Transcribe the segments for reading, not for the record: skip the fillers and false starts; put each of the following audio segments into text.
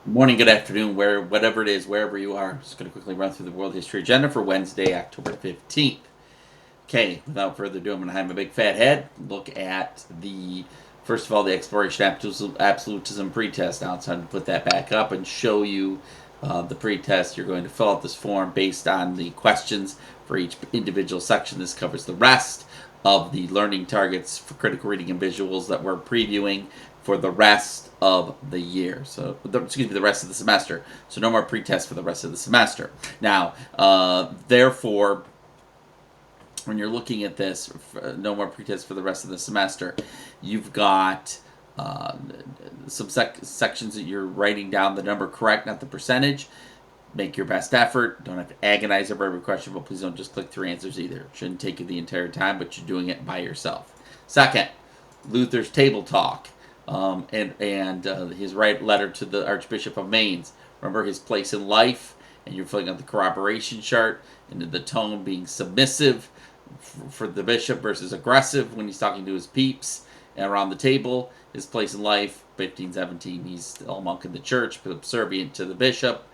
Morning, good afternoon, whatever it is, wherever you are. Just going to quickly run through the World History Agenda for Wednesday, October 15th. Okay, without further ado, I'm going to have a big fat head. Look at first of all, the Exploration Absolutism pretest. Now it's time to put that back up and show you the pretest. You're going to fill out this form based on the questions for each individual section. This covers the rest of the learning targets for critical reading and visuals that we're previewing for the rest of the year. So, the rest of the semester. So no more pretest for the rest of the semester. Now, therefore, when you're looking at this, no more pretest for the rest of the semester, you've got some sections that you're writing down the number correct, not the percentage. Make your best effort. Don't have to agonize over every question, but please don't just click through answers either. It shouldn't take you the entire time, but you're doing it by yourself. Second, Luther's Table Talk, and his letter to the Archbishop of Mainz. Remember his place in life, and you're filling out the corroboration chart, and the tone being submissive for the bishop versus aggressive when he's talking to his peeps and around the table. His place in life, 1517, he's still a monk in the church, subservient to the bishop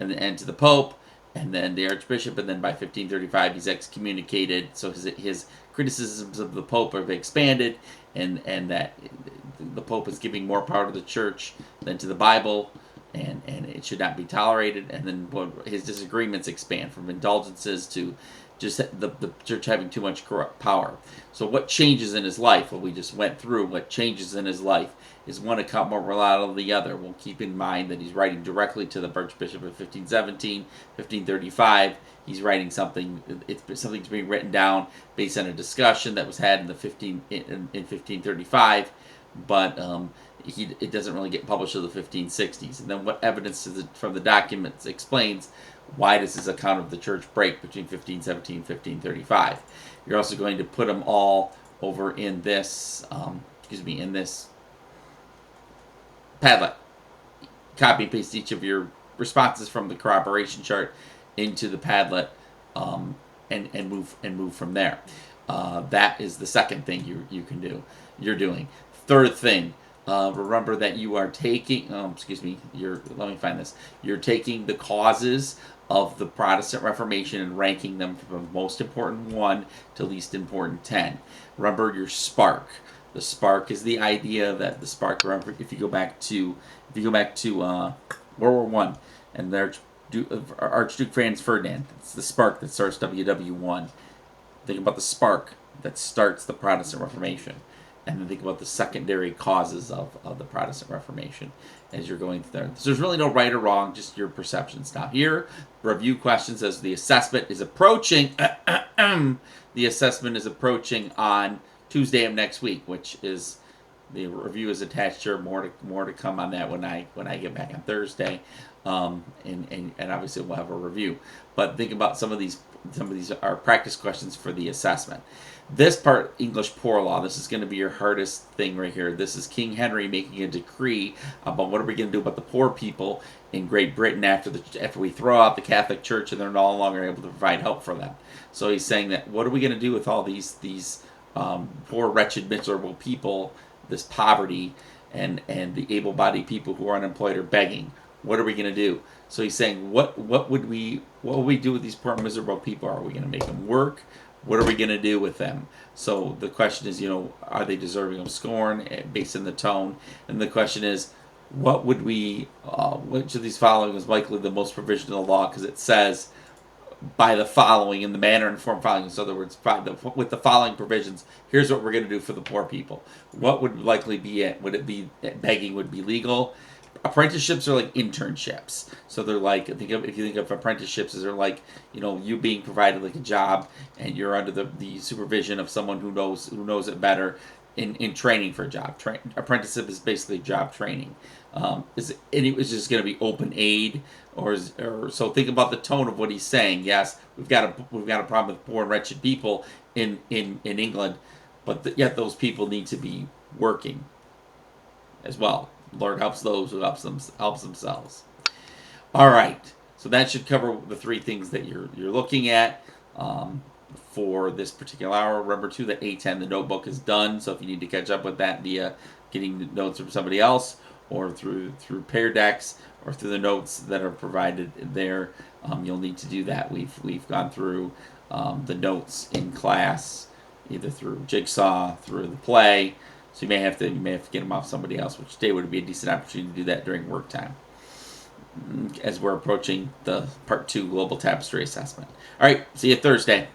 and to the Pope, and then the Archbishop, and then by 1535 he's excommunicated. So his criticisms of the Pope have expanded, and that the Pope is giving more power to the Church than to the Bible, and it should not be tolerated. And then his disagreements expand from indulgences to just the church having too much corrupt power. So what changes in his life? Well, we just went through what changes in his life is one account more reliable than the other. We'll keep in mind that he's writing directly to the Archbishop of 1517, 1535. He's writing something. Something's being written down based on a discussion that was had in 1535, but it doesn't really get published until the 1560s. And then what evidence from the documents explains why does this account of the church break between 1517 and 1535. You're also going to put them all over in this, in this Padlet. Copy and paste each of your responses from the corroboration chart into the Padlet, and move from there. That is the second thing you can do. You're doing. Third thing, remember that you are taking. Let me find this. You're taking the causes of the Protestant Reformation and ranking them from most important 1 to least important 10. Remember your spark. The spark is the idea that the spark. Remember, if you go back to World War One and the Archduke Franz Ferdinand, it's the spark that starts WW1. Think about the spark that starts the Protestant Reformation, and then think about the secondary causes of the Protestant Reformation as you're going through there. So there's really no right or wrong, just your perceptions. Now here, review questions as the assessment is approaching. The assessment is approaching on Tuesday of next week, which is the review is attached here. More to come on that when I get back on Thursday, and obviously we'll have a review. But think about some of these are practice questions for the assessment. This part, English poor law, this is going to be your hardest thing right here. This is King Henry making a decree about what are we going to do about the poor people in Great Britain after we throw out the Catholic Church and they're no longer able to provide help for them. So he's saying that what are we going to do with all these poor, wretched, miserable people, this poverty, and the able-bodied people who are unemployed or begging? What are we going to do? So he's saying, what would we do with these poor, miserable people? Are we going to make them work? What are we going to do with them? So the question is, are they deserving of scorn based on the tone? And the question is, what would we? Which of these following is likely the most provision of the law? Because it says, by the following, in the manner and form following. In other words, with the following provisions, here's what we're going to do for the poor people. What would likely be it? Would it be begging would be legal? Apprenticeships are like internships. So they're like, if you think of apprenticeships, they're like, you being provided like a job and you're under the supervision of someone who knows it better in training for a job. Apprenticeship is basically job training. Is it was just going to be open aid, or so? Think about the tone of what he's saying. Yes, we've got a problem with poor and wretched people in England, but yet those people need to be working as well. Lord helps those who helps themselves. All right, so that should cover the 3 things that you're looking at for this particular hour. Remember too that A10, the notebook, is done. So if you need to catch up with that via getting notes from somebody else, or through Pear Decks or through the notes that are provided there, you'll need to do that. We've gone through the notes in class, either through Jigsaw, through the play. So you may have to get them off somebody else, which today would be a decent opportunity to do that during work time, as we're approaching the Part 2 Global Tapestry Assessment. All right, see you Thursday.